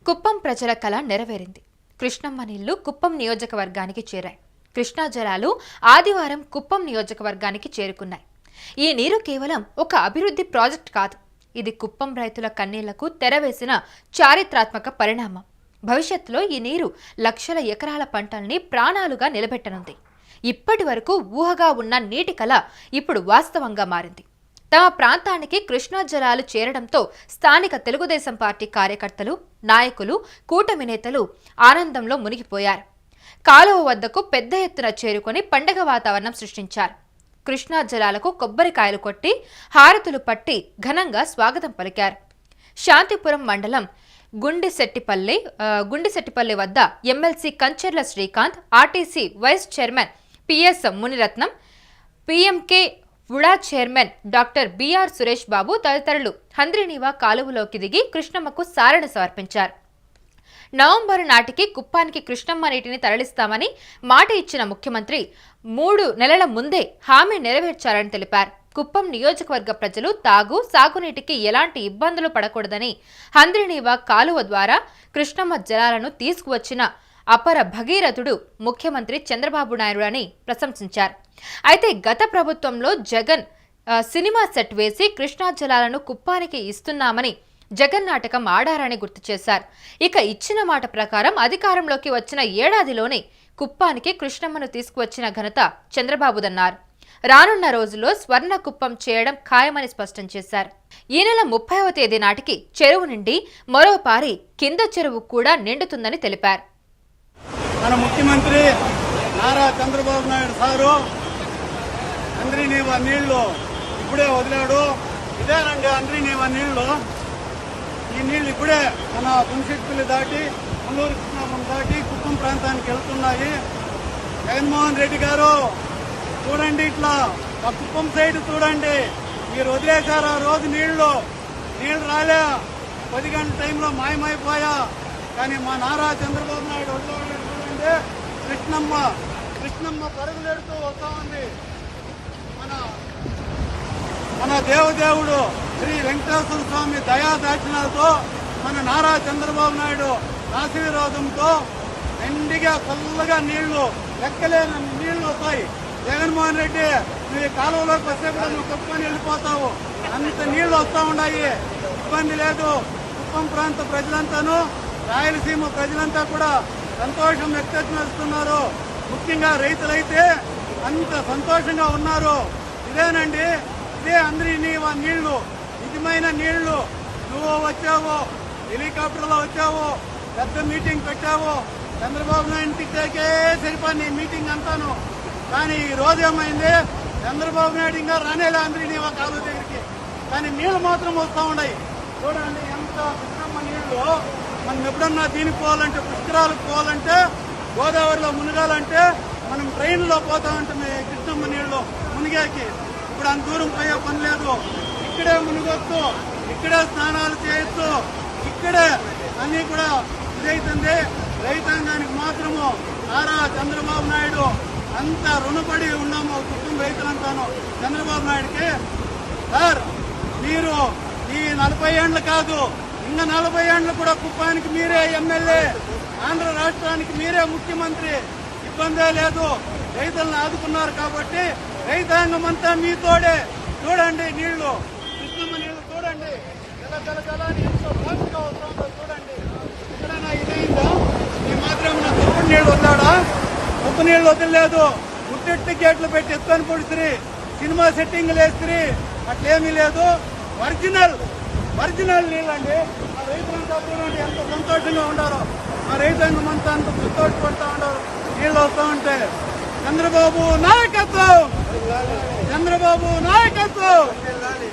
కుప్పం ప్రజల కళ నెరవేరింది. కృష్ణమ్మ నీళ్లు కుప్పం నియోజకవర్గానికి చేరాయి. కృష్ణా జలాలు ఆదివారం కుప్పం నియోజకవర్గానికి చేరుకున్నాయి. ఈ నీరు కేవలం ఒక అభివృద్ధి ప్రాజెక్ట్ కాదు, ఇది కుప్పం రైతుల కన్నీళ్లకు తెరవేసిన చారిత్రాత్మక పరిణామం. భవిష్యత్తులో ఈ నీరు లక్షల ఎకరాల పంటల్ని ప్రాణాలుగా నిలబెట్టనుంది. ఇప్పటి వరకు ఊహగా ఉన్న నీటి కళ ఇప్పుడు వాస్తవంగా మారింది. తమ ప్రాంతానికి కృష్ణా జలాలు చేరడంతో స్థానిక తెలుగుదేశం పార్టీ కార్యకర్తలు, నాయకులు, కూటమి నేతలు ఆనందంలో మునిగిపోయారు. కాలువ వద్దకు పెద్ద ఎత్తున చేరుకొని పండగ వాతావరణం సృష్టించారు. కృష్ణా జలాలకు కొబ్బరికాయలు కొట్టి హారతులు పట్టి ఘనంగా స్వాగతం పలికారు. శాంతిపురం మండలం గుండిశెట్టిపల్లి వద్ద MLC Kancharla Srikanth, RTC vice chairman PS Muniratnam, PMK VUDA chairman doctor BR Suresh Babu తదితరులు హంద్రీనీవా కాలువలోకి దిగి కృష్ణమ్మకు సారణ సమర్పించారు. నవంబరు నాటికి కుప్పానికి కృష్ణమ్మ నీటిని తరలిస్తామని మాట ఇచ్చిన ముఖ్యమంత్రి 3 నెలల ముందే హామీ నెరవేర్చారని తెలిపారు. కుప్పం నియోజకవర్గ ప్రజలు సాగునీటికి ఎలాంటి ఇబ్బందులు పడకూడదని హంద్రీనీవా కాలువ ద్వారా కృష్ణమ్మ జలాలను తీసుకువచ్చిన అపర భగీరథుడు ముఖ్యమంత్రి చంద్రబాబు నాయుడు అని ప్రశంసించారు. అయితే గత ప్రభుత్వంలో జగన్ సినిమా సెట్ వేసి కృష్ణా జలాలను కుప్పానికి ఇస్తున్నామని జగన్ నాటకం ఆడారని గుర్తు చేశారు. ఇక ఇచ్చిన మాట ప్రకారం అధికారంలోకి వచ్చిన ఏడాదిలోనే కుప్పానికి కృష్ణమ్మను తీసుకువచ్చిన ఘనత చంద్రబాబుదన్నారు. రానున్న రోజుల్లో స్వర్ణ కుప్పం చేయడం ఖాయమని స్పష్టం చేశారు. ఈ నెల 30వ తేదీ నాటికి చెరువు నిండి మరోపారి కింద చెరువు కూడా నిండుతుందని తెలిపారు. మన ముఖ్యమంత్రి నారా చంద్రబాబు నాయుడు సారు హంద్రీనీవా నీళ్లు ఇప్పుడే వదిలాడు. ఇదేనండి హంద్రీనీవా నీళ్లు. ఈ నీళ్లు ఇప్పుడే మన గుండిశెట్టిపల్లి దాటి ముల్లూరు కృష్ణాపురం దాటి కుప్పం ప్రాంతానికి వెళ్తున్నాయి. జగన్మోహన్ రెడ్డి గారు చూడండి, ఇట్లా ఆ కుప్పం సైడ్ చూడండి, మీరు వదిలేశారు ఆ రోజు నీళ్లు రాలే, 10 గంటల టైంలో మాయమైపోయా. కానీ మా నారా చంద్రబాబు నాయుడు వదిలేవాడు చూడండి, కృష్ణమ్మ పరుగులెడుతూ వస్తా ఉంది. మన దేవదేవుడు శ్రీ వెంకటేశ్వర స్వామి దయాదాక్షిణాలతో మన నారా చంద్రబాబు నాయుడు ఆశీర్వాదంతో ఎండిగా చల్లగా నీళ్లు, లెక్కలేని నీళ్లు వస్తాయి. జగన్మోహన్ రెడ్డి నువ్వు కాలువలోకి వస్తే కూడా నువ్వు కుప్పని వెళ్ళిపోతావు, అంత నీళ్లు వస్తూ ఉన్నాయి, ఇబ్బంది లేదు. కుప్పం ప్రాంత ప్రజలంతాను, రాయలసీమ ప్రజలంతా కూడా సంతోషం వ్యక్తపరుస్తున్నారు. ముఖ్యంగా రైతులైతే అంత సంతోషంగా ఉన్నారు. ఇదేనండి, ఇదే హంద్రీనీవా నీళ్లు, నిజమైన నీళ్లు. నువ్వు వచ్చావు, హెలికాప్టర్లో వచ్చావు, పెద్ద మీటింగ్ పెట్టావు, చంద్రబాబు నాయుడు సరిపోయి నీ మీటింగ్ అంతాను. కానీ ఈ రోజు ఏమైంది, చంద్రబాబు నాయుడు ఇంకా రానేలే హంద్రీనీవా కాలువ దగ్గరికి, కానీ నీళ్లు మాత్రం వస్తూ ఉన్నాయి. చూడండి ఎంత కృష్ణమ్మ నీళ్లు. మనం ఎప్పుడన్నా దీనికి పోవాలంటే, పుష్కరాలకు పోవాలంటే, గోదావరిలో మునగాలంటే మనం ట్రైన్లో పోతా ఉంటామే కృష్ణమ్మ నీళ్లు మునిగాకి. ఇప్పుడు అంత దూరం పోయే పని లేదు, ఇక్కడే మునిగొచ్చు, ఇక్కడే స్నానాలు చేయొచ్చు, ఇక్కడే అన్ని కూడా ఇదైతుంది. రైతాంగానికి మాత్రము నారా చంద్రబాబు నాయుడు అంత రుణపడి ఉన్నాము, కుటుంబ రైతులంతాను చంద్రబాబు నాయుడికి. సార్, మీరు ఈ 40 ఏళ్ళు కాదు, ఇంకా 40 ఏళ్ళు కూడా కుప్పానికి మీరే ఎమ్మెల్యే, ఆంధ్ర రాష్ట్రానికి మీరే ముఖ్యమంత్రి, ఇబ్బందే లేదు. రైతులను ఆదుకున్నారు కాబట్టి రైతాంగం అంతా మీతోడే. చూడండి నీళ్లు, కృష్ణమ్మ నీళ్లు చూడండి, జలాన్ని ఎంతో ఫాస్ట్గా వస్తుందో చూడండి. ఎక్కడైనా ఇదైందా? ఈ మాత్రం నా తప్పు నీళ్లు వద్దాడా? ఉప్పు నీళ్లు వదిలేదు, ముట్టెట్టి గేట్లు పెట్టి ఎత్తుకొని పొడిసిరి, సినిమా సెట్టింగ్లు వేసిరి, అట్లేమీ లేదు. ఒరిజినల్ నీళ్ళండి. ఆ రైతులంతా చూడండి ఎంత సంతోషంగా ఉండారో, ఆ రైతాంగం అంతా అంత సంతోషపడతా ఉండారు నీళ్ళు వస్తూ ఉంటే. చంద్రబాబు నాయకత్వం, చంద్రబాబు నాయకత్వం,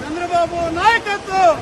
చంద్రబాబు నాయకత్వం.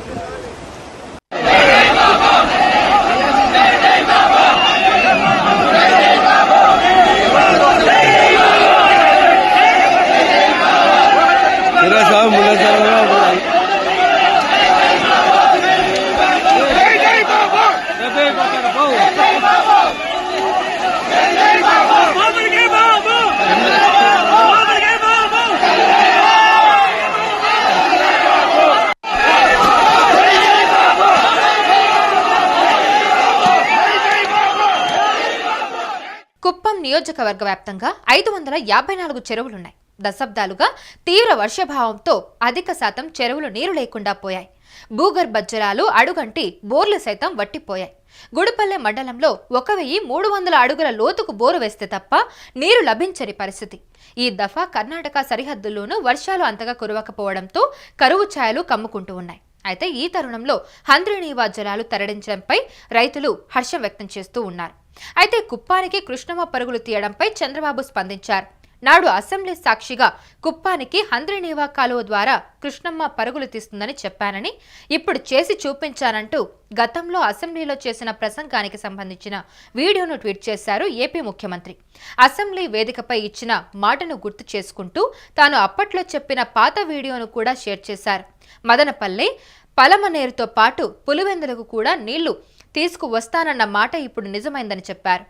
కుప్పం నియోజకవర్గ వ్యాప్తంగా 554 చెరువులున్నాయి. దశాబ్దాలుగా తీవ్ర వర్షభావంతో అధిక శాతం చెరువులు నీరు లేకుండా పోయాయి. భూగర్భ జలాలు అడుగంటి బోర్లు సైతం వట్టిపోయాయి. గుడిపల్లె మండలంలో 1300 అడుగుల లోతుకు బోరు వేస్తే తప్ప నీరు లభించని పరిస్థితి. ఈ దఫా కర్ణాటక సరిహద్దుల్లోనూ వర్షాలు అంతగా కురవకపోవడంతో కరువు ఛాయలు కమ్ముకుంటూ ఉన్నాయి. అయితే ఈ తరుణంలో హంద్రీనీవా జలాలు తరలించడంపై రైతులు హర్షం వ్యక్తం చేస్తూ ఉన్నారు. అయితే కుప్పానికి కృష్ణమ్మ పరుగులు తీయడంపై చంద్రబాబు స్పందించారు. నాడు అసెంబ్లీ సాక్షిగా కుప్పానికి హంద్రీనీవా కాలువ ద్వారా కృష్ణమ్మ పరుగులు తీస్తుందని చెప్పానని, ఇప్పుడు చేసి చూపించానంటూ గతంలో అసెంబ్లీలో చేసిన ప్రసంగానికి సంబంధించిన వీడియోను ట్వీట్ చేశారు ఏపీ ముఖ్యమంత్రి. అసెంబ్లీ వేదికపై ఇచ్చిన మాటను గుర్తు చేసుకుంటూ తాను అప్పట్లో చెప్పిన పాత వీడియోను కూడా షేర్ చేశారు. మదనపల్లె పలమనేరుతో పాటు పులివెందులకు కూడా నీళ్లు తీసుకువస్తానన్న మాట ఇప్పుడు నిజమైందని చెప్పారు.